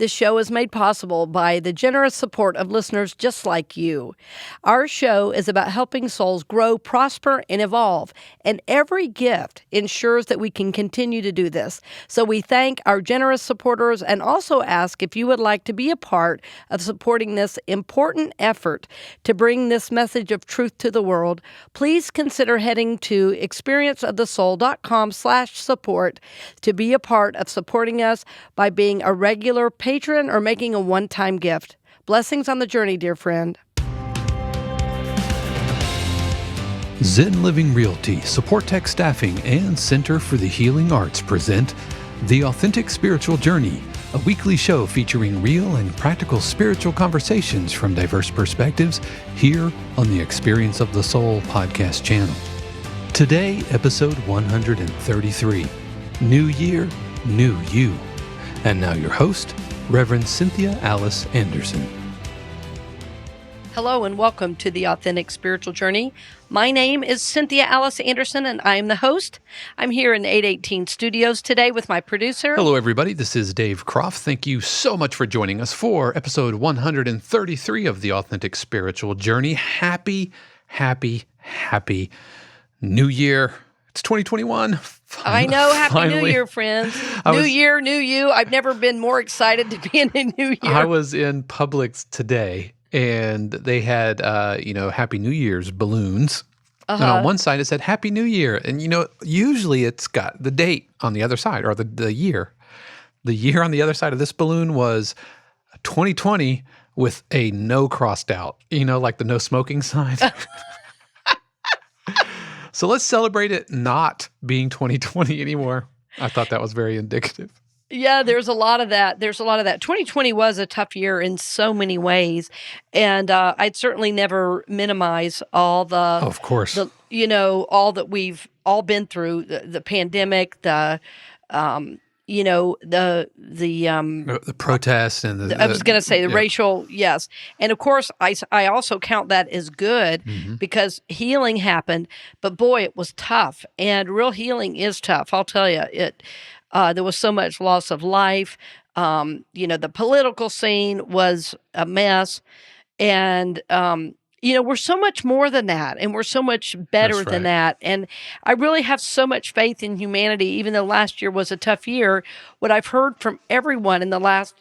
This show is made possible by the generous support of listeners just like you. Our show is about helping souls grow, prosper, and evolve, and every gift ensures that we can continue to do this. So we thank our generous supporters and also ask if you would like to be a part of supporting this important effort to bring this message of truth to the world. Please consider heading to experienceofthesoul.com/support to be a part of supporting us by being a regular patron or making a one-time gift. Blessings on the journey, dear friend. Zen Living Realty, Supportek Staffing, and Center for the Healing Arts present The Authentic Spiritual Journey, a weekly show featuring real and practical spiritual conversations from diverse perspectives here on the Experience of the Soul podcast channel. Today, episode 133, New Year, New You. And now your host, Reverend Cynthia Alice Anderson. Hello and welcome to the Authentic Spiritual Journey. My name is Cynthia Alice Anderson and I am the host. I'm here in 818 Studios today with my producer. Hello everybody, this is Dave Croft. Thank you so much for joining us for episode 133 of the Authentic Spiritual Journey. Happy New Year. It's 2021. I know. Happy New Year, friends. New year, new you. I've never been more excited to be in a new year. I was in Publix today, and they had, Happy New Year's balloons. And on one side, it said Happy New Year. And, usually it's got the date on the other side, or the year. The year on the other side of this balloon was 2020 with a no crossed out, like the no smoking sign. So let's celebrate it not being 2020 anymore. I thought that was very indicative. Yeah, there's a lot of that. 2020 was a tough year in so many ways. And I'd certainly never minimize all the... Of course. All that we've all been through, the pandemic, the protests and the I was going to say the racial, yes. And of course, I also count that as good because healing happened, but boy, it was tough. And real healing is tough. I'll tell you, there was so much loss of life. The political scene was a mess. And, we're so much more than that, and we're so much better than that. And I really have so much faith in humanity, even though last year was a tough year. What I've heard from everyone in the last,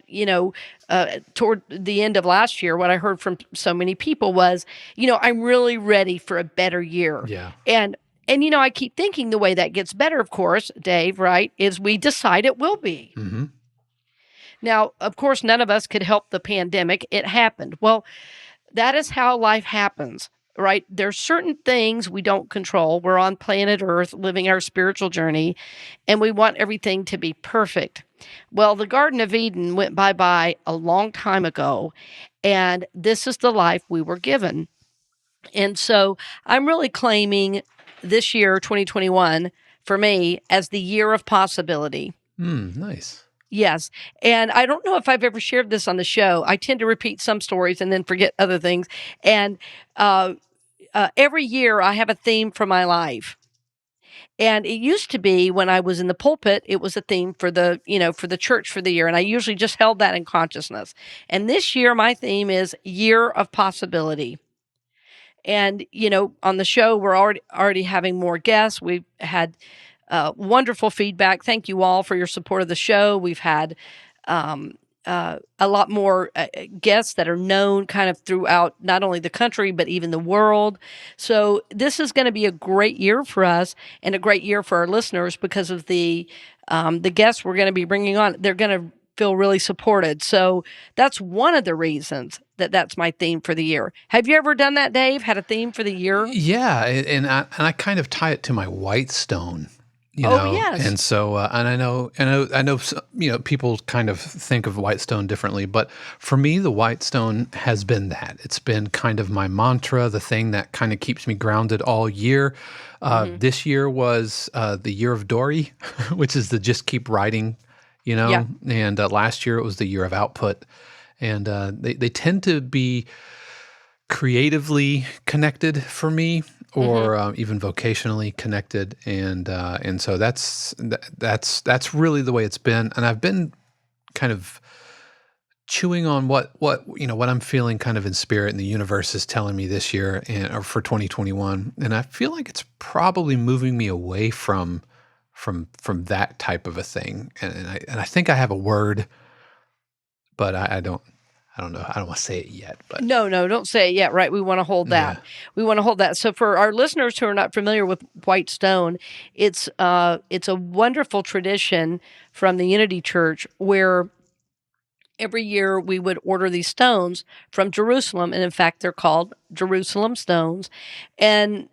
toward the end of last year, what I heard from so many people was, I'm really ready for a better year. Yeah. And I keep thinking the way that gets better, of course, Dave, right, is we decide it will be. Mm-hmm. Now, of course, none of us could help the pandemic. It happened. Well, that is how life happens, right? There's certain things we don't control. We're on planet Earth living our spiritual journey, and we want everything to be perfect. Well, the Garden of Eden went bye-bye a long time ago, and this is the life we were given. And so I'm really claiming this year, 2021, for me, as the year of possibility. Nice. Yes. And I don't know if I've ever shared this on the show. I tend to repeat some stories and then forget other things. And every year I have a theme for my life. And it used to be when I was in the pulpit, it was a theme for the church for the year. And I usually just held that in consciousness. And this year, my theme is Year of Possibility. And, on the show, we're already having more guests. We've had wonderful feedback. Thank you all for your support of the show. We've had a lot more guests that are known kind of throughout not only the country, but even the world. So this is going to be a great year for us and a great year for our listeners because of the guests we're going to be bringing on. They're going to feel really supported. So that's one of the reasons that's my theme for the year. Have you ever done that, Dave? Had a theme for the year? Yeah, and I kind of tie it to my white stone. Yes. And so, and I know, people kind of think of white stone differently, but for me, the white stone has been that. It's been kind of my mantra, the thing that kind of keeps me grounded all year. This year was the year of Dory, which is the just keep writing, and last year it was the year of output. And they tend to be creatively connected for me, or even vocationally connected, and so that's really the way it's been. And I've been kind of chewing on what what I'm feeling kind of in spirit, and the universe is telling me this year or for 2021, and I feel like it's probably moving me away from that type of a thing, and I think I have a word, but I don't know. I don't want to say it yet, but No, don't say it yet, right? We want to hold that. yeah. We want to hold that. So for our listeners who are not familiar with white stone, it's a wonderful tradition from the Unity Church where every year we would order these stones from Jerusalem, and in fact, they're called Jerusalem stones, and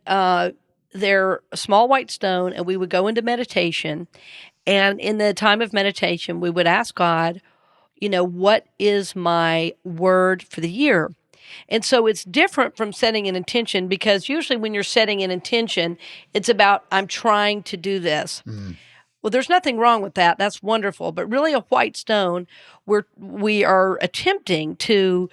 they're a small white stone, and we would go into meditation, and in the time of meditation, we would ask God, what is my word for the year? And so it's different from setting an intention, because usually when you're setting an intention, it's about, I'm trying to do this. Well, there's nothing wrong with that. That's wonderful. But really, a white stone, we are attempting to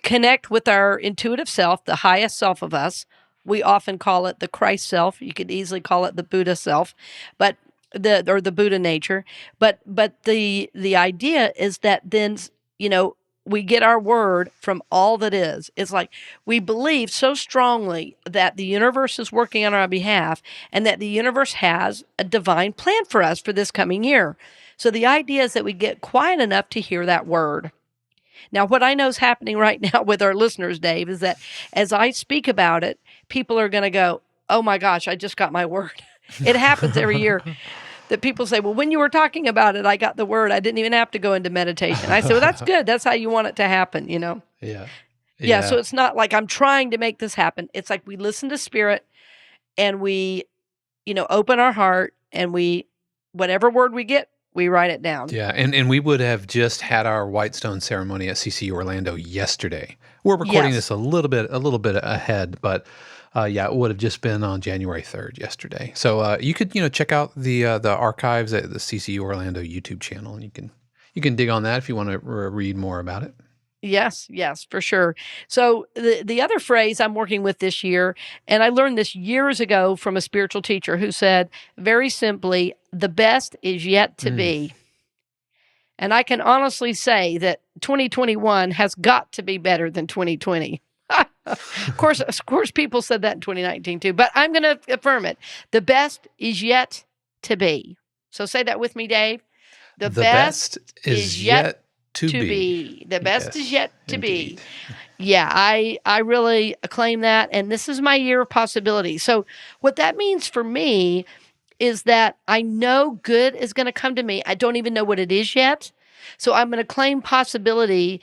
connect with our intuitive self, the highest self of us. We often call it the Christ self. You could easily call it the Buddha self, but the Buddha nature. But the idea is that then, we get our word from all that is. It's like we believe so strongly that the universe is working on our behalf, and that the universe has a divine plan for us for this coming year. So the idea is that we get quiet enough to hear that word. Now, what I know is happening right now with our listeners, Dave, is that as I speak about it, people are going to go, oh my gosh, I just got my word. It happens every year that people say, well, when you were talking about it, I got the word. I didn't even have to go into meditation. I said, well, that's good. That's how you want it to happen, Yeah. Yeah, so it's not like I'm trying to make this happen. It's like we listen to spirit, and we, open our heart, and whatever word we get, we write it down. Yeah, and we would have just had our Whitestone ceremony at CCU Orlando yesterday. We're recording this a little bit ahead, but yeah, it would have just been on January 3rd yesterday. So you could check out the archives at the CCU Orlando YouTube channel, and you can dig on that if you want to read more about it. Yes, for sure. So the other phrase I'm working with this year, and I learned this years ago from a spiritual teacher who said, very simply, the best is yet to be. And I can honestly say that 2021 has got to be better than 2020. Of course, people said that in 2019 too, but I'm going to affirm it. The best is yet to be. So say that with me, Dave. The best is yet to be. The best is yet to be. Yeah, I really claim that, and this is my year of possibility. So what that means for me is that I know good is going to come to me. I don't even know what it is yet. So I'm going to claim possibility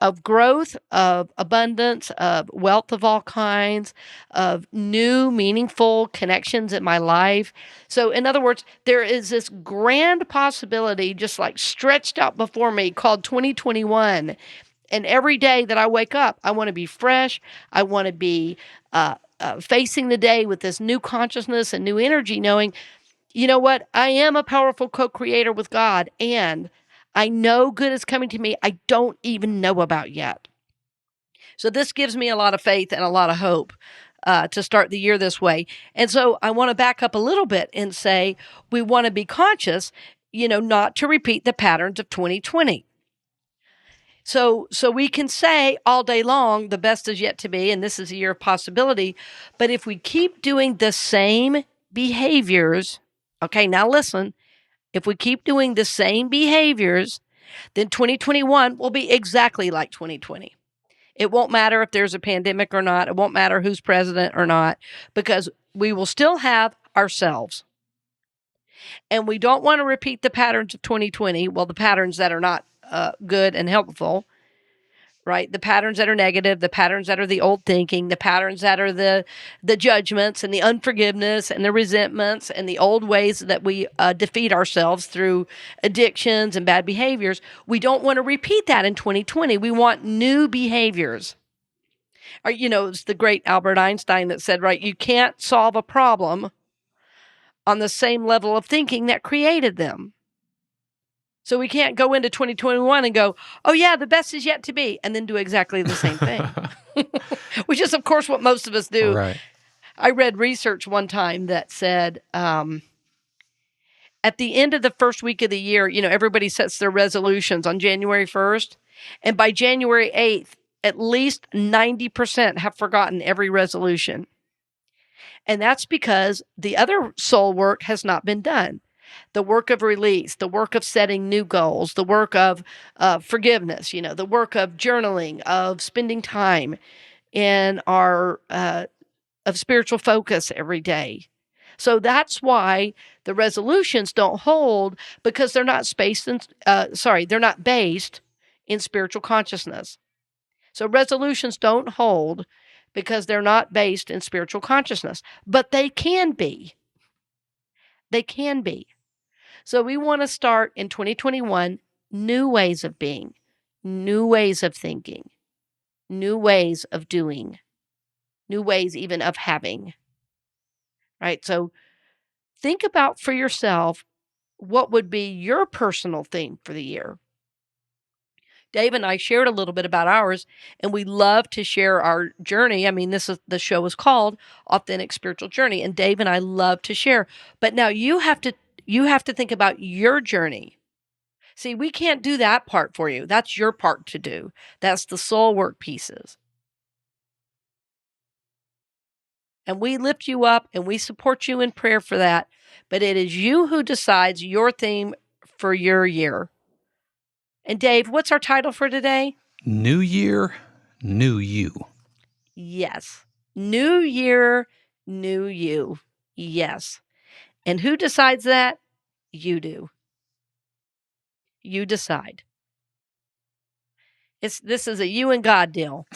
of growth, of abundance, of wealth of all kinds, of new, meaningful connections in my life. So in other words, there is this grand possibility just like stretched out before me called 2021. And every day that I wake up, I want to be fresh. I want to be facing the day with this new consciousness and new energy, knowing, you know what? I am a powerful co-creator with God, and I know good is coming to me I don't even know about yet. So this gives me a lot of faith and a lot of hope to start the year this way. And so I want to back up a little bit and say we want to be conscious, not to repeat the patterns of 2020. So we can say all day long, the best is yet to be, and this is a year of possibility. But if we keep doing the same behaviors, okay, now listen, if we keep doing the same behaviors, then 2021 will be exactly like 2020. It won't matter if there's a pandemic or not. It won't matter who's president or not, because we will still have ourselves. And we don't want to repeat the patterns of 2020. Well, the patterns that are not good and helpful, right? The patterns that are negative, the patterns that are the old thinking, the patterns that are the judgments and the unforgiveness and the resentments and the old ways that we defeat ourselves through addictions and bad behaviors. We don't want to repeat that in 2020. We want new behaviors. Or, it's the great Albert Einstein that said, right, you can't solve a problem on the same level of thinking that created them. So we can't go into 2021 and go, oh yeah, the best is yet to be, and then do exactly the same thing, which is, of course, what most of us do. Right. I read research one time that said At the end of the first week of the year, everybody sets their resolutions on January 1st. And by January 8th, at least 90% have forgotten every resolution. And that's because the other soul work has not been done. The work of release, the work of setting new goals, the work of forgiveness, the work of journaling, of spending time in our of spiritual focus every day. So that's why the resolutions don't hold, because they're not they're not based in spiritual consciousness. So resolutions don't hold because they're not based in spiritual consciousness, but they can be. They can be. So we want to start in 2021 new ways of being, new ways of thinking, new ways of doing, new ways even of having. Right? So think about for yourself what would be your personal theme for the year. Dave and I shared a little bit about ours, and we love to share our journey. I mean, the show is called Authentic Spiritual Journey, and Dave and I love to share. But now you have to think about your journey. See, we can't do that part for you. That's your part to do. That's the soul work pieces. And we lift you up and we support you in prayer for that. But it is you who decides your theme for your year. And Dave, what's our title for today? New Year, New You. Yes. New year, new you. Yes. And who decides that? You do. You decide. This is a you and God deal.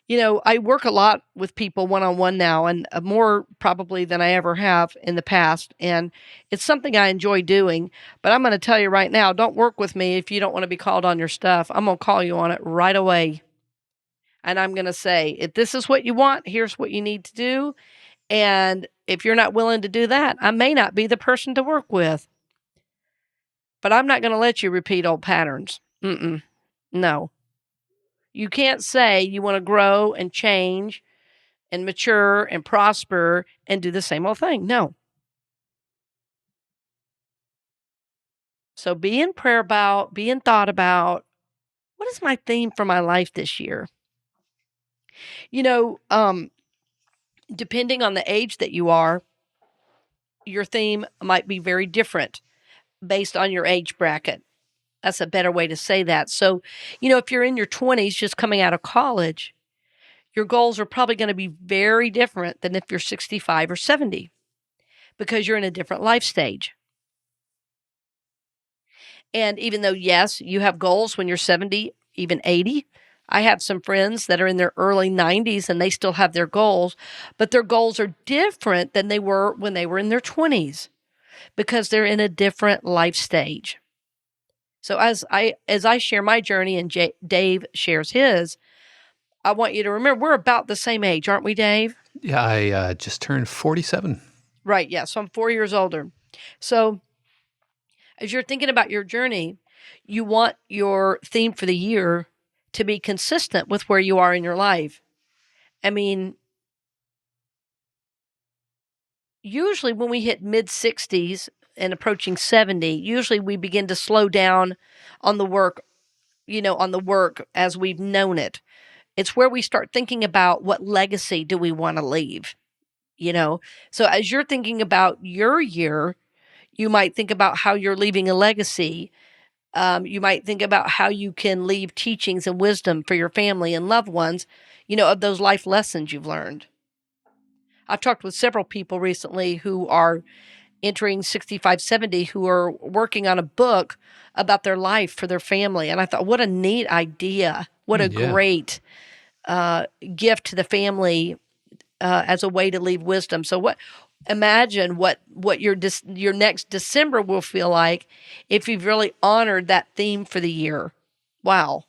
I work a lot with people one-on-one now, and more probably than I ever have in the past. And it's something I enjoy doing. But I'm going to tell you right now, don't work with me if you don't want to be called on your stuff. I'm going to call you on it right away. And I'm going to say, if this is what you want, here's what you need to do. And if you're not willing to do that, I may not be the person to work with. But I'm not going to let you repeat old patterns. No. You can't say you want to grow and change and mature and prosper and do the same old thing. No. So be in prayer about, be in thought about, what is my theme for my life this year? Depending on the age that you are, your theme might be very different based on your age bracket. That's a better way to say that. So, if you're in your 20s just coming out of college, your goals are probably going to be very different than if you're 65 or 70, because you're in a different life stage. And even though, yes, you have goals when you're 70, even 80, I have some friends that are in their early 90s and they still have their goals, but their goals are different than they were when they were in their 20s, because they're in a different life stage. So as I share my journey and Dave shares his, I want you to remember we're about the same age, aren't we, Dave? Yeah, I just turned 47. Right, yeah. So I'm 4 years older. So as you're thinking about your journey, you want your theme for the year to be consistent with where you are in your life. I mean, usually when we hit mid-60s and approaching 70, usually we begin to slow down on the work, as we've known it. It's where we start thinking about what legacy do we want to leave, So as you're thinking about your year, you might think about how you're leaving a legacy. You might think about how you can leave teachings and wisdom for your family and loved ones, of those life lessons you've learned. I've talked with several people recently who are entering 65, 70, who are working on a book about their life for their family. And I thought, what a neat idea. What a great gift to the family as a way to leave wisdom. So imagine what your next December will feel like if you've really honored that theme for the year. Wow.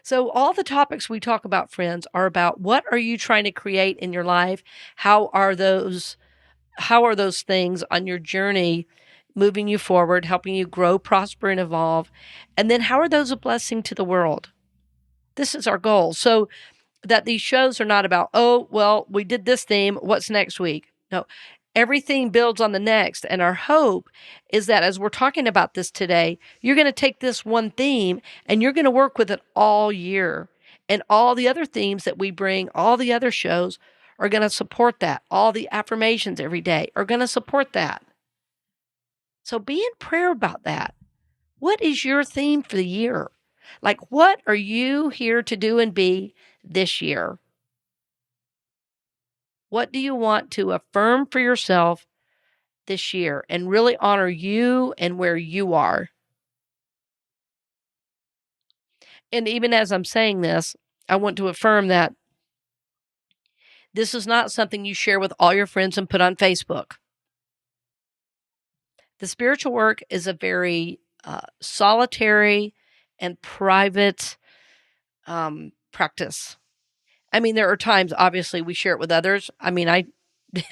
So all the topics we talk about, friends, are about what are you trying to create in your life? How are those things on your journey moving you forward, helping you grow, prosper, and evolve? And then how are those a blessing to the world? This is our goal. So that these shows are not about, oh, well, we did this theme, what's next week? No, everything builds on the next. And our hope is that as we're talking about this today, you're going to take this one theme and you're going to work with it all year. And all the other themes that we bring, all the other shows are going to support that. All the affirmations every day are going to support that. So be in prayer about that. What is your theme for the year? Like, what are you here to do and be this year? What do you want to affirm for yourself this year and really honor you and where you are? And even as I'm saying this, I want to affirm that this is not something you share with all your friends and put on Facebook. The spiritual work is a very solitary and private practice. I mean, there are times, obviously, we share it with others. I mean,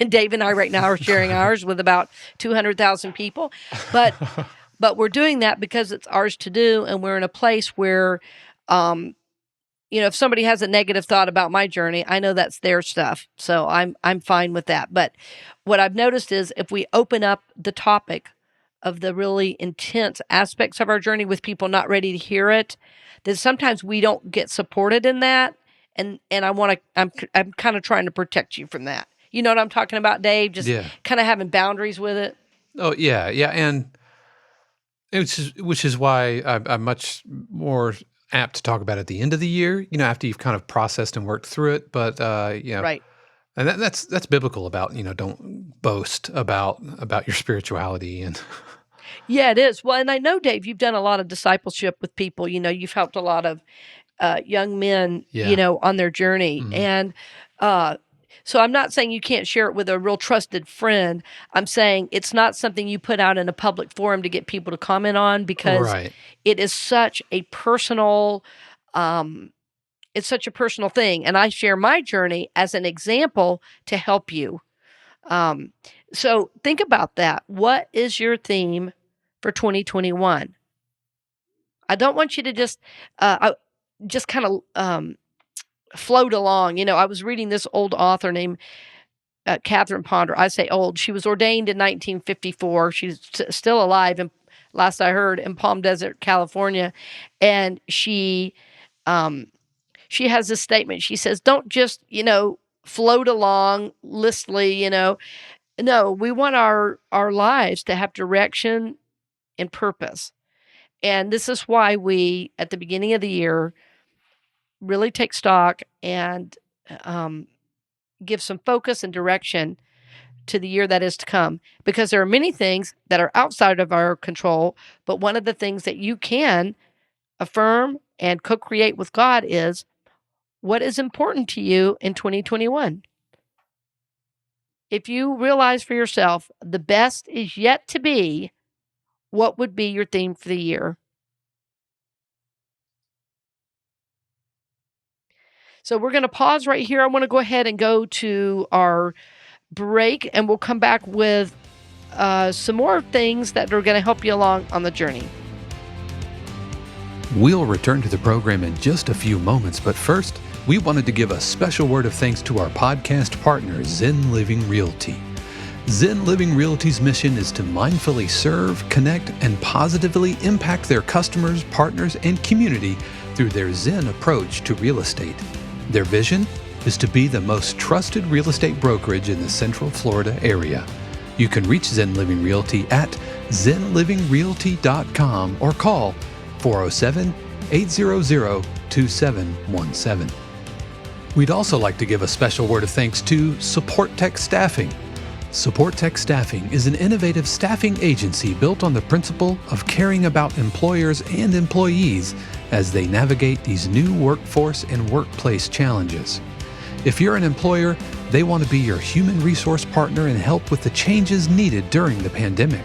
Dave and I right now are sharing ours with about 200,000 people, but we're doing that because it's ours to do, and we're in a place where, if somebody has a negative thought about my journey, I know that's their stuff, so I'm fine with that. But what I've noticed is if we open up the topic of the really intense aspects of our journey with people not ready to hear it, then sometimes we don't get supported in that. And I'm kind of trying to protect you from that. You know what I'm talking about, Dave? Just kind of having boundaries with it. Oh yeah, and which is why I'm much more apt to talk about it at the end of the year. After you've kind of processed and worked through it. But right. And that's biblical about don't boast about your spirituality and. Yeah, it is. Well, and I know, Dave, you've done a lot of discipleship with people. You've helped a lot of young men, on their journey. Mm-hmm. And so I'm not saying you can't share it with a real trusted friend. I'm saying it's not something you put out in a public forum to get people to comment on because it is such a personal, it's such a personal thing. And I share my journey as an example to help you. So think about that. What is your theme for 2021? I don't want you to just kind of float along. I was reading this old author named Catherine Ponder. I say old. She was ordained in 1954. She's still alive, and last I heard, in Palm Desert, California. And she has this statement. She says, "Don't just float along listly. No, we want our lives to have direction and purpose." And this is why we, at the beginning of the year, really take stock and give some focus and direction to the year that is to come. Because there are many things that are outside of our control, but one of the things that you can affirm and co-create with God is what is important to you in 2021. If you realize for yourself the best is yet to be, what would be your theme for the year? So we're going to pause right here. I want to go ahead and go to our break, and we'll come back with some more things that are going to help you along on the journey. We'll return to the program in just a few moments, but first, we wanted to give a special word of thanks to our podcast partner, Zen Living Realty. Zen Living Realty's mission is to mindfully serve, connect, and positively impact their customers, partners, and community through their Zen approach to real estate. Their vision is to be the most trusted real estate brokerage in the Central Florida area. You can reach Zen Living Realty at zenlivingrealty.com or call 407-800-2717. We'd also like to give a special word of thanks to Supportek Staffing. Supportek Staffing is an innovative staffing agency built on the principle of caring about employers and employees as they navigate these new workforce and workplace challenges. If you're an employer, they want to be your human resource partner and help with the changes needed during the pandemic.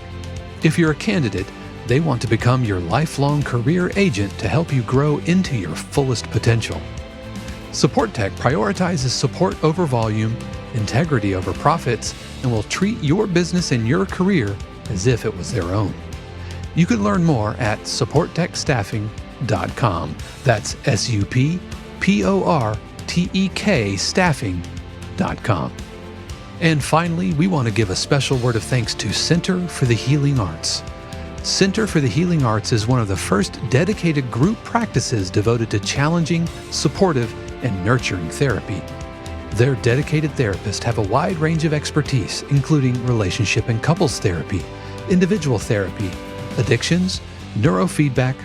If you're a candidate, they want to become your lifelong career agent to help you grow into your fullest potential. Supportek prioritizes support over volume, integrity over profits, and will treat your business and your career as if it was their own. You can learn more at supportekstaffing.com. That's SUPPORTEK Staffing.com. And finally, we want to give a special word of thanks to Center for the Healing Arts. Center for the Healing Arts is one of the first dedicated group practices devoted to challenging, supportive, and nurturing therapy. Their dedicated therapists have a wide range of expertise, including relationship and couples therapy, individual therapy, addictions, neurofeedback,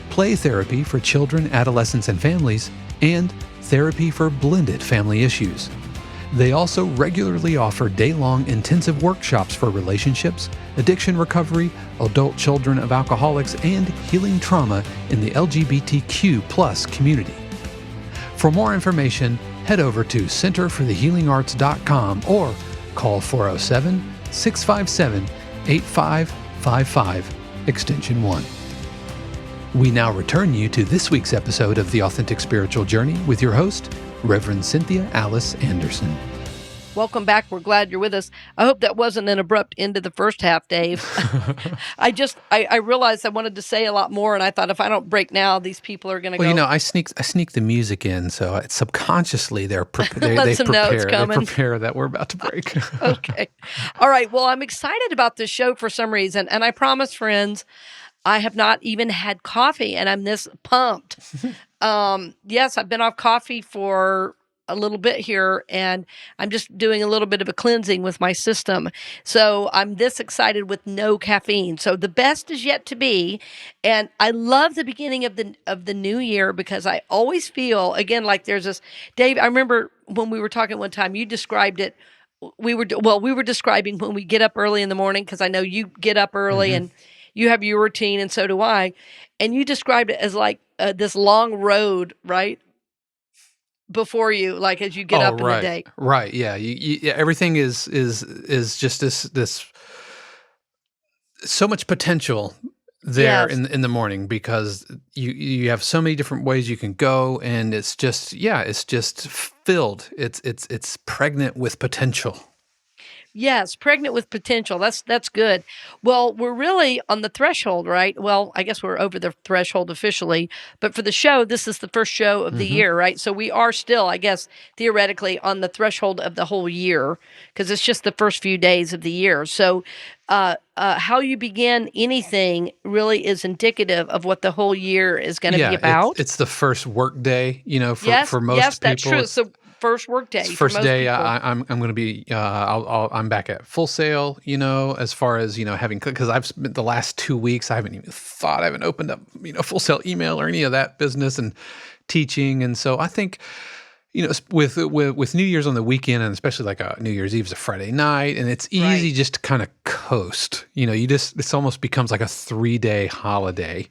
play therapy for children, adolescents, and families, and therapy for blended family issues. They also regularly offer day-long intensive workshops for relationships, addiction recovery, adult children of alcoholics, and healing trauma in the LGBTQ+ community. For more information, head over to centerforthehealingarts.com or call 407-657-8555, extension 1. We now return you to this week's episode of The Authentic Spiritual Journey with your host, Reverend Cynthia Alice Anderson. Welcome back. We're glad you're with us. I hope that wasn't an abrupt end to the first half, Dave. I realized I wanted to say a lot more, and I thought if I don't break now, these people are going to go. Well, I sneak the music in, so subconsciously they prepare that we're about to break. Okay. All right. Well, I'm excited about this show for some reason, and I promise, friends, I have not even had coffee, and I'm this pumped. Yes, I've been off coffee for a little bit here, and I'm just doing a little bit of a cleansing with my system. So I'm this excited with no caffeine. So the best is yet to be. And I love the beginning of the new year because I always feel, again, like there's this, Dave, I remember when we were talking one time, you described it. We were describing when we get up early in the morning, because I know you get up early and you have your routine, and so do I. And you described it as like this long road, right? Before you, like as you get up in the day. Right. Yeah. Yeah. Everything is just this so much potential there in the morning, because you have so many different ways you can go, and it's just filled. It's pregnant with potential. Yes, pregnant with potential. That's good. Well, we're really on the threshold, right? Well, I guess we're over the threshold officially, but for the show, this is the first show of the year, right? So we are still, I guess, theoretically on the threshold of the whole year, because it's just the first few days of the year. So how you begin anything really is indicative of what the whole year is going to be about. It's the first work day, for most people. Yes, that's true. So first work day. First day, I'm going to be. I'm back at Full Sail. As far as having, because I've spent the last 2 weeks. I haven't opened up Full Sail email or any of that business, and teaching. And so I think, with New Year's on the weekend, and especially like New Year's Eve is a Friday night, and it's easy just to kind of coast. This almost becomes like a 3-day holiday.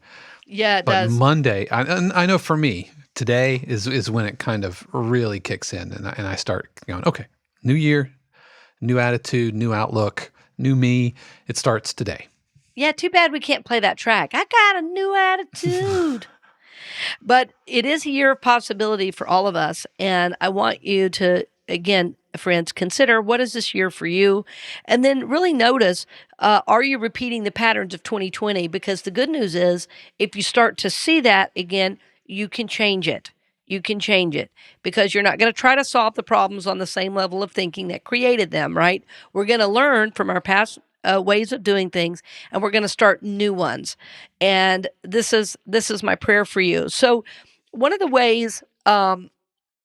Yeah, it but does. Monday, I know for me, today is when it kind of really kicks in, and I start going, okay, new year, new attitude, new outlook, new me. It starts today. Yeah, too bad we can't play that track. I got a new attitude. But it is a year of possibility for all of us, and I want you to, again, friends, consider what is this year for you, and then really notice, are you repeating the patterns of 2020? Because the good news is, if you start to see that again, you can change it. You can change it, because you're not going to try to solve the problems on the same level of thinking that created them, right? We're going to learn from our past ways of doing things, and we're going to start new ones. And this is my prayer for you. So one of the ways I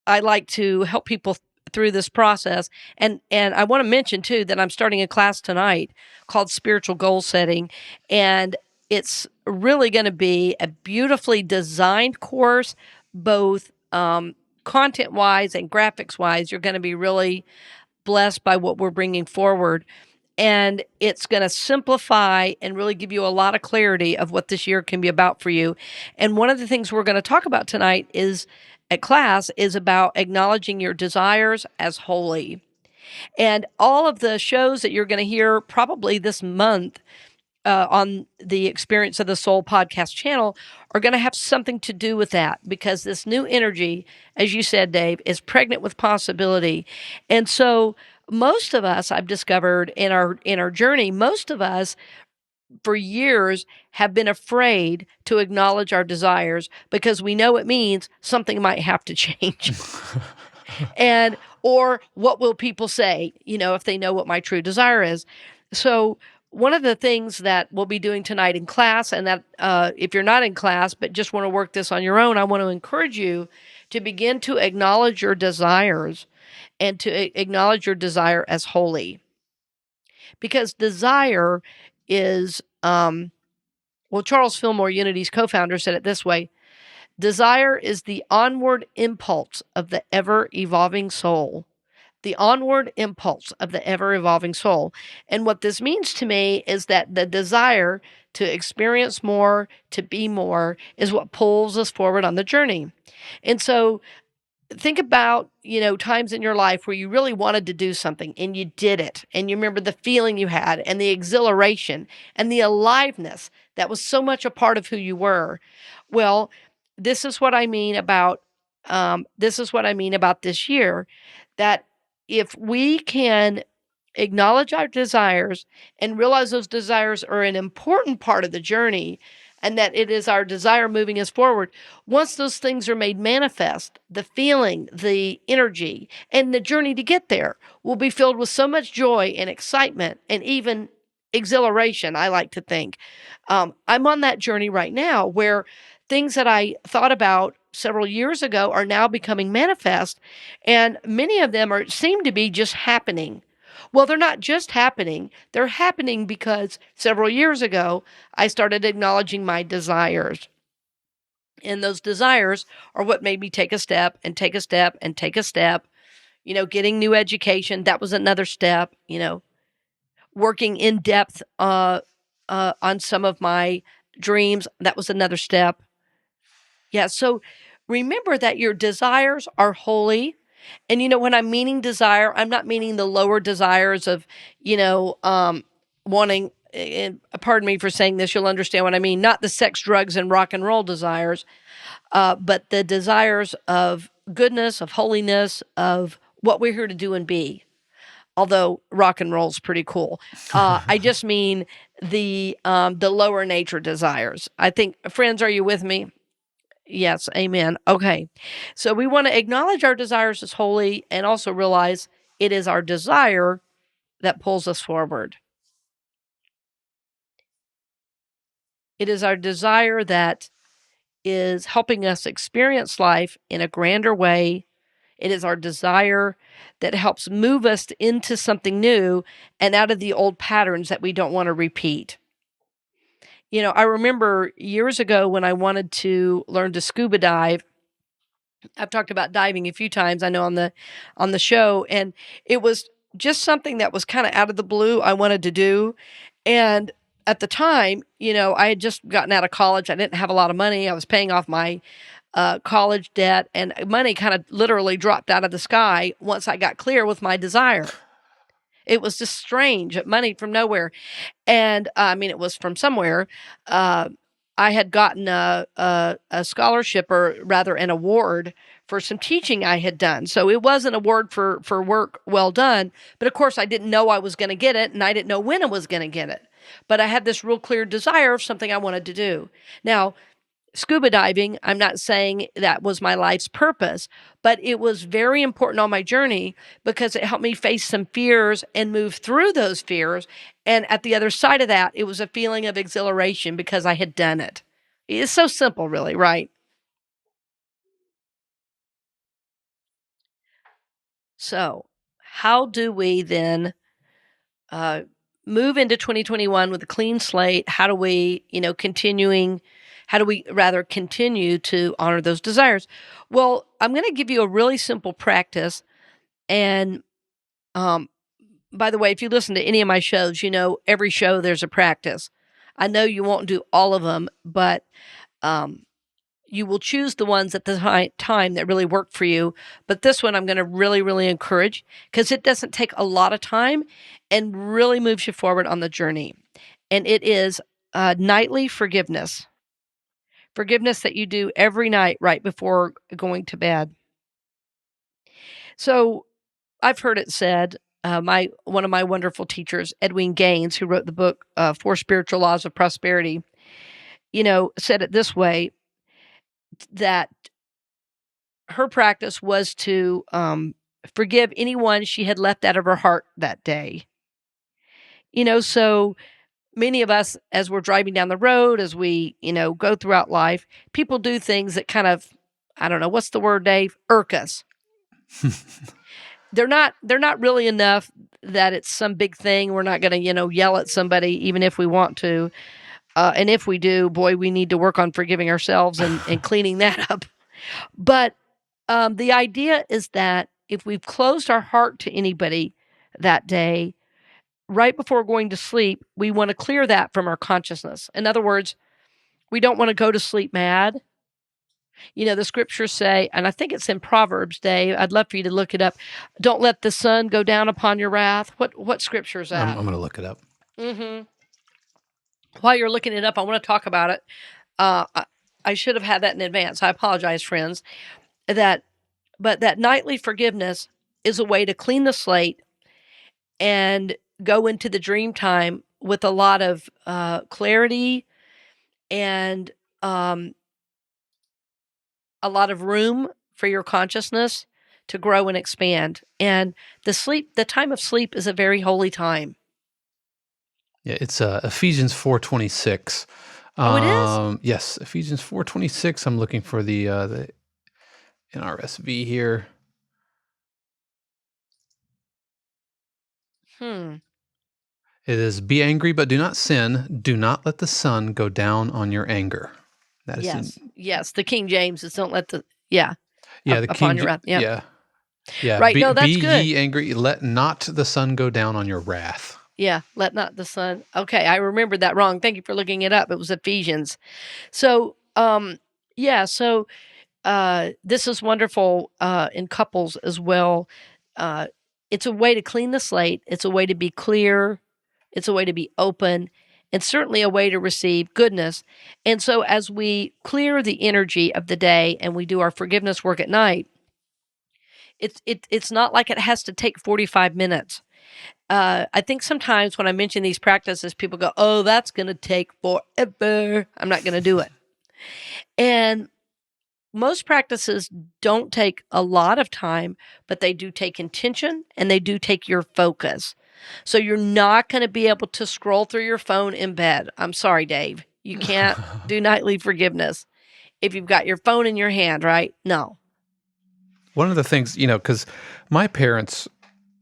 like to help people through this process, and I want to mention too that I'm starting a class tonight called Spiritual Goal Setting, and it's really going to be a beautifully designed course, both content-wise and graphics-wise. You're going to be really blessed by what we're bringing forward. And it's going to simplify and really give you a lot of clarity of what this year can be about for you. And one of the things we're going to talk about tonight at class is about acknowledging your desires as holy. And all of the shows that you're going to hear probably this month on the Experience of the Soul podcast channel are going to have something to do with that, because this new energy, as you said, Dave, is pregnant with possibility. And so most of us, I've discovered in our journey, most of us for years have been afraid to acknowledge our desires because we know it means something might have to change. And or what will people say, if they know what my true desire is. So one of the things that we'll be doing tonight in class, and that if you're not in class but just want to work this on your own, I want to encourage you to begin to acknowledge your desires and to acknowledge your desire as holy. Because desire is, Charles Fillmore, Unity's co-founder, said it this way: desire is the onward impulse of the ever-evolving soul. The onward impulse of the ever-evolving soul. And what this means to me is that the desire to experience more, to be more, is what pulls us forward on the journey. And so think about, times in your life where you really wanted to do something and you did it. And you remember the feeling you had and the exhilaration and the aliveness that was so much a part of who you were. Well, this is what I mean about this year, that if we can acknowledge our desires and realize those desires are an important part of the journey and that it is our desire moving us forward. Once those things are made manifest, the feeling, the energy, and the journey to get there will be filled with so much joy and excitement and even exhilaration, I like to think. I'm on that journey right now where things that I thought about several years ago are now becoming manifest, and many of them seem to be just happening. Well, they're not just happening. They're happening because several years ago, I started acknowledging my desires. And those desires are what made me take a step and take a step and take a step. Getting new education, that was another step. Working in depth on some of my dreams, that was another step. Yeah, so remember that your desires are holy. And when I'm meaning desire, I'm not meaning the lower desires of, wanting, and pardon me for saying this, you'll understand what I mean, not the sex, drugs, and rock and roll desires, but the desires of goodness, of holiness, of what we're here to do and be. Although rock and roll's pretty cool. I just mean the lower nature desires. I think, friends, are you with me? Yes, amen. Okay. So we want to acknowledge our desires as holy and also realize it is our desire that pulls us forward. It is our desire that is helping us experience life in a grander way. It is our desire that helps move us into something new and out of the old patterns that we don't want to repeat. I remember years ago when I wanted to learn to scuba dive. I've talked about diving a few times, I know, on the show, and it was just something that was kind of out of the blue I wanted to do. And at the time, I had just gotten out of college. I didn't have a lot of money. I was paying off my college debt, and money kind of literally dropped out of the sky once I got clear with my desire. It was just strange, money from nowhere. And it was from somewhere. I had gotten a scholarship, or rather an award, for some teaching I had done. So it was an award for work well done. But of course, I didn't know I was going to get it, and I didn't know when I was going to get it. But I had this real clear desire of something I wanted to do. Now, scuba diving, I'm not saying that was my life's purpose, but it was very important on my journey because it helped me face some fears and move through those fears. And at the other side of that, it was a feeling of exhilaration because I had done it. It's so simple, really, right? So, how do we then uh, move into 2021 with a clean slate? How do we, how do we rather continue to honor those desires? Well, I'm going to give you a really simple practice. And by the way, if you listen to any of my shows, every show there's a practice. I know you won't do all of them, but you will choose the ones at the time that really work for you. But this one I'm going to really, really encourage because it doesn't take a lot of time and really moves you forward on the journey. And it is nightly forgiveness. Forgiveness that you do every night right before going to bed. So I've heard it said, one of my wonderful teachers, Edwin Gaines, who wrote the book Four Spiritual Laws of Prosperity, said it this way, that her practice was to forgive anyone she had left out of her heart that day. So many of us, as we're driving down the road, as we, go throughout life, people do things that kind of, I don't know, what's the word, Dave? Irk us. They're not really enough that it's some big thing. We're not going to, yell at somebody, even if we want to. And if we do, boy, we need to work on forgiving ourselves and cleaning that up. But the idea is that if we've closed our heart to anybody that day, right before going to sleep, we want to clear that from our consciousness. In other words, we don't want to go to sleep mad. The scriptures say, and I think it's in Proverbs, Dave, I'd love for you to look it up. Don't let the sun go down upon your wrath. What scripture is that? I'm going to look it up. Mm-hmm. While you're looking it up, I want to talk about it. I should have had that in advance. I apologize, friends. But that nightly forgiveness is a way to clean the slate and go into the dream time with a lot of clarity and a lot of room for your consciousness to grow and expand. And the time of sleep is a very holy time. Yeah, it's Ephesians 4:26. Oh, it is? Yes, Ephesians 4:26. I'm looking for the NRSV here. It is, be angry, but do not sin. Do not let the sun go down on your anger. That is yes. The King James is don't let the, the King your wrath. Yeah. Right. No, that's be good. Ye angry. Let not the sun go down on your wrath. Yeah. Let not the sun. Okay. I remembered that wrong. Thank you for looking it up. It was Ephesians. So, So, this is wonderful, in couples as well. It's a way to clean the slate. It's a way to be clear. It's a way to be open, and certainly a way to receive goodness. And so as we clear the energy of the day and we do our forgiveness work at night, it's not like it has to take 45 minutes. I think sometimes when I mention these practices, people go, oh, that's going to take forever. I'm not going to do it. And most practices don't take a lot of time, but they do take intention and they do take your focus. So you're not going to be able to scroll through your phone in bed. I'm sorry, Dave. You can't do nightly forgiveness if you've got your phone in your hand, right? No. One of the things, because my parents,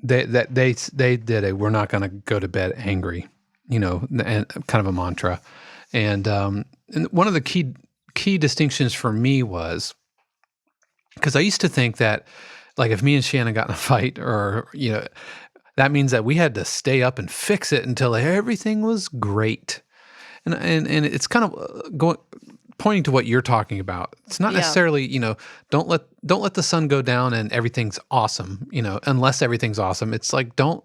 they did we're not going to go to bed angry, and kind of a mantra. And one of the key distinctions for me was, because I used to think that, like, if me and Shannon got in a fight, or that means that we had to stay up and fix it until everything was great. And it's kind of pointing to what you're talking about. It's not necessarily, don't let the sun go down and everything's awesome, unless everything's awesome. It's like, don't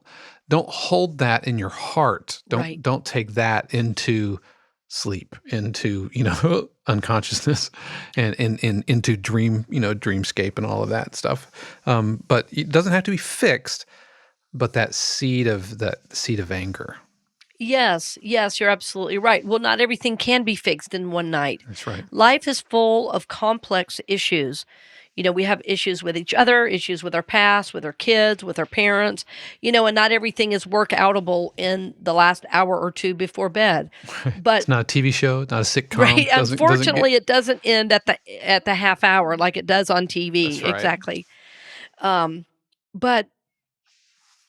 hold that in your heart. Don't take that into sleep, into, unconsciousness, and into dreamscape and all of that stuff. But it doesn't have to be fixed, but that seed of anger. Yes, you're absolutely right. Well, not everything can be fixed in one night. That's right. Life is full of complex issues. We have issues with each other, issues with our past, with our kids, with our parents, and not everything is work outable in the last hour or two before bed. But it's not a TV show, not a sitcom. Right. Unfortunately, it doesn't end at the half hour like it does on TV. That's right. Exactly. But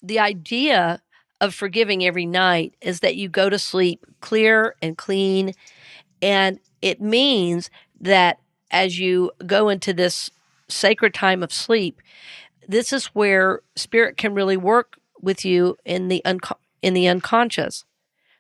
the idea of forgiving every night is that you go to sleep clear and clean. And it means that as you go into this sacred time of sleep, this is where spirit can really work with you in the unconscious,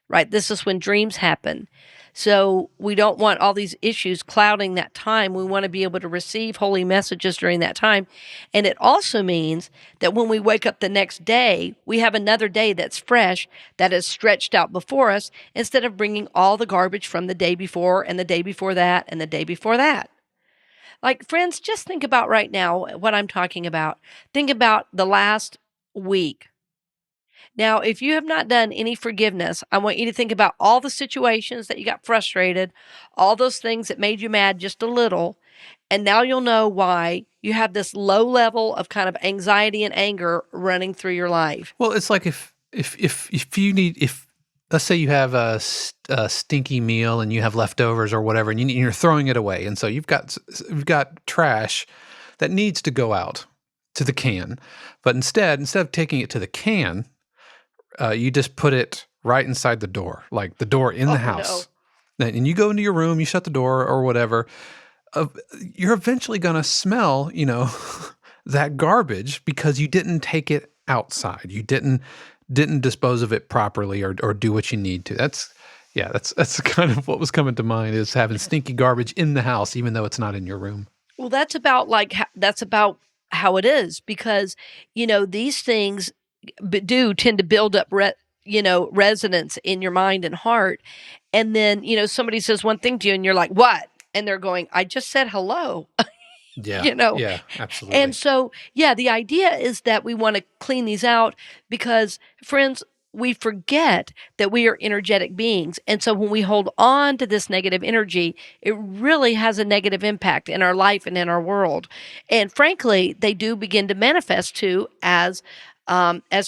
right? This is when dreams happen. So we don't want all these issues clouding that time. We want to be able to receive holy messages during that time. And it also means that when we wake up the next day, we have another day that's fresh, that is stretched out before us, instead of bringing all the garbage from the day before and the day before that and the day before that. Like, friends, just think about right now what I'm talking about. Think about the last week. Now, if you have not done any forgiveness, I want you to think about all the situations that you got frustrated, all those things that made you mad just a little, and now you'll know why you have this low level of kind of anxiety and anger running through your life. Well, it's like if you need if let's say you have a stinky meal and you have leftovers or whatever, and you're throwing it away, and so you've got trash that needs to go out to the can, but instead of taking it to the can, you just put it right inside the door, like the door in the Oh, no. house. And you go into your room, you shut the door or whatever. You're eventually going to smell, that garbage because you didn't take it outside. You didn't dispose of it properly or do what you need to. That's kind of what was coming to mind, is having stinky garbage in the house, even though it's not in your room. Well, that's about how it is, because, these things do tend to build up resonance in your mind and heart. And then, somebody says one thing to you and you're like, what? And they're going, I just said hello. Yeah. Yeah, absolutely. And so, the idea is that we want to clean these out because, friends, we forget that we are energetic beings. And so when we hold on to this negative energy, it really has a negative impact in our life and in our world. And frankly, they do begin to manifest too as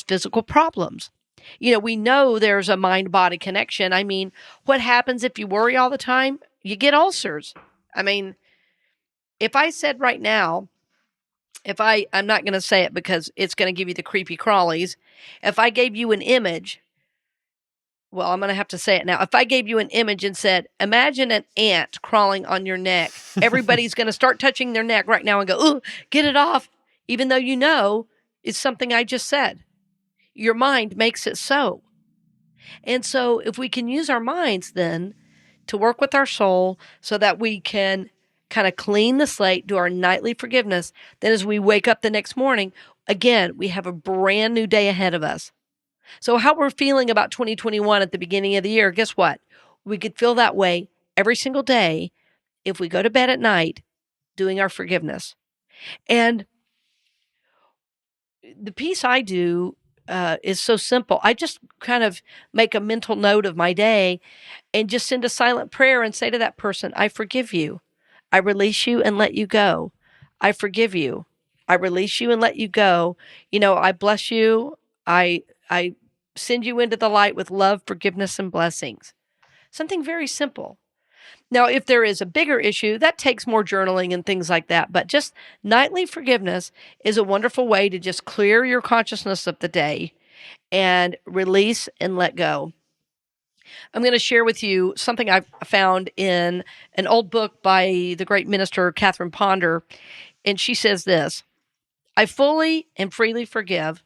physical problems. We know there's a mind-body connection. I mean, what happens if you worry all the time? You get ulcers. I mean, if I said right now, I'm not going to say it because it's going to give you the creepy crawlies. If I gave you an image, well, I'm going to have to say it now. If I gave you an image and said, imagine an ant crawling on your neck, everybody's going to start touching their neck right now and go, ooh, get it off, even though it's something I just said. Your mind makes it so. And so if we can use our minds then to work with our soul so that we can kind of clean the slate, do our nightly forgiveness, then as we wake up the next morning, again, we have a brand new day ahead of us. So how we're feeling about 2021 at the beginning of the year, guess what? We could feel that way every single day if we go to bed at night doing our forgiveness. And the piece I do is so simple. I just kind of make a mental note of my day and just send a silent prayer and say to that person, I forgive you. I release you and let you go. I forgive you. I release you and let you go. I bless you. I send you into the light with love, forgiveness, and blessings. Something very simple. Now, if there is a bigger issue, that takes more journaling and things like that. But just nightly forgiveness is a wonderful way to just clear your consciousness of the day and release and let go. I'm going to share with you something I've found in an old book by the great minister, Catherine Ponder. And she says this: I fully and freely forgive.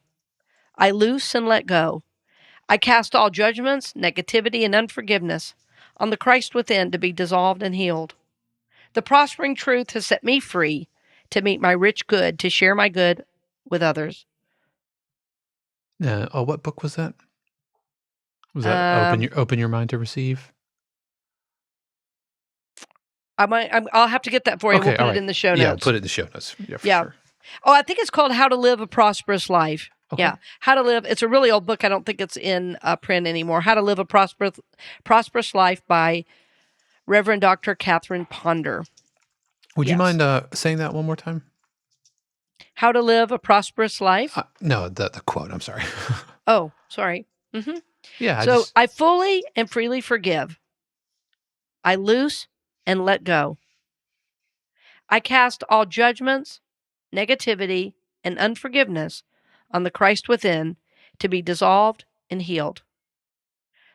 I loose and let go. I cast all judgments, negativity, and unforgiveness on the Christ within to be dissolved and healed. The prospering truth has set me free to meet my rich good, to share my good with others. What book was that? Was that Open Your Mind to Receive? I'll have to get that for you. Okay, we'll put it in the show notes. Yeah, put it in the show notes. Yeah, for sure. Oh, I think it's called How to Live a Prosperous Life. Okay. Yeah, How to Live. It's a really old book. I don't think it's in print anymore. How to Live a Prosperous Life by Reverend Dr. Catherine Ponder. Would you mind saying that one more time? How to Live a Prosperous Life? No, the quote. I'm sorry. Oh, sorry. Mm-hmm. Yeah. I fully and freely forgive. I loose and let go. I cast all judgments, negativity, and unforgiveness on the Christ within to be dissolved and healed.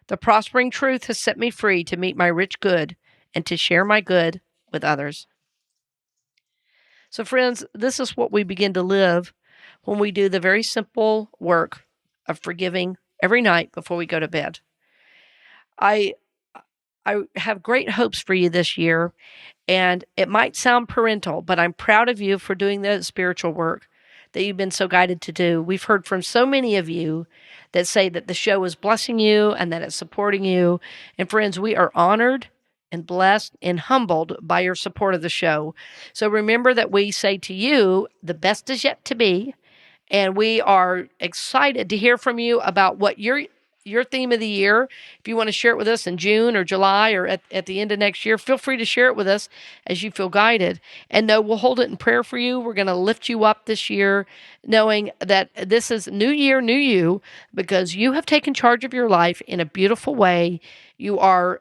The prospering truth has set me free to meet my rich good and to share my good with others. So friends, this is what we begin to live when we do the very simple work of forgiving every night before we go to bed. I have great hopes for you this year, and it might sound parental, but I'm proud of you for doing the spiritual work that you've been so guided to do. We've heard from so many of you that say that the show is blessing you and that it's supporting you. And friends, we are honored and blessed and humbled by your support of the show. So remember that we say to you, the best is yet to be, And we are excited to hear from you about what your theme of the year. If you want to share it with us in June or July or at the end of next year, feel free to share it with us as you feel guided. And no, we'll hold it in prayer for you. We're going to lift you up this year, knowing that this is new year, new you, because you have taken charge of your life in a beautiful way. You are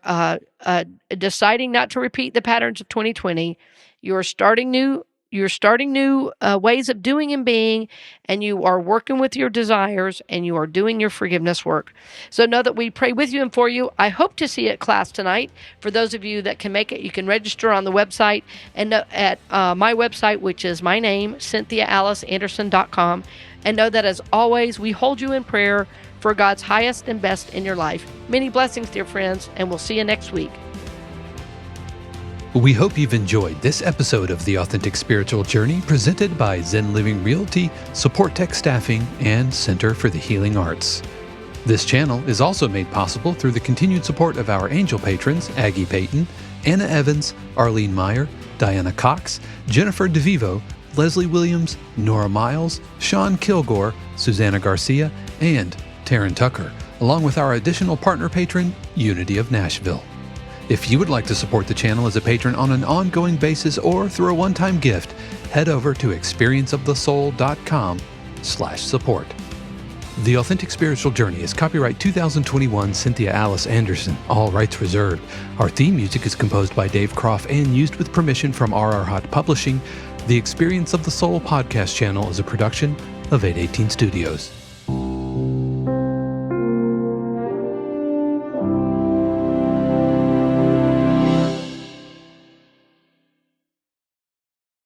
deciding not to repeat the patterns of 2020. You're starting new. You're starting new ways of doing and being, and you are working with your desires, and you are doing your forgiveness work. So know that we pray with you and for you. I hope to see you at class tonight. For those of you that can make it, you can register on the website and at my website, which is my name, CynthiaAliceAnderson.com. And know that as always, we hold you in prayer for God's highest and best in your life. Many blessings, dear friends, and we'll see you next week. We hope you've enjoyed this episode of The Authentic Spiritual Journey presented by Zen Living Realty, Supportek Staffing, and Center for the Healing Arts. This channel is also made possible through the continued support of our angel patrons, Aggie Payton, Anna Evans, Arlene Meyer, Diana Cox, Jennifer DeVivo, Leslie Williams, Nora Miles, Sean Kilgore, Susanna Garcia, and Taryn Tucker, along with our additional partner patron, Unity of Nashville. If you would like to support the channel as a patron on an ongoing basis or through a one-time gift, head over to experienceofthesoul.com/support. The Authentic Spiritual Journey is copyright 2021 Cynthia Alice Anderson, all rights reserved. Our theme music is composed by Dave Croft and used with permission from RR Hot Publishing. The Experience of the Soul podcast channel is a production of 818 Studios.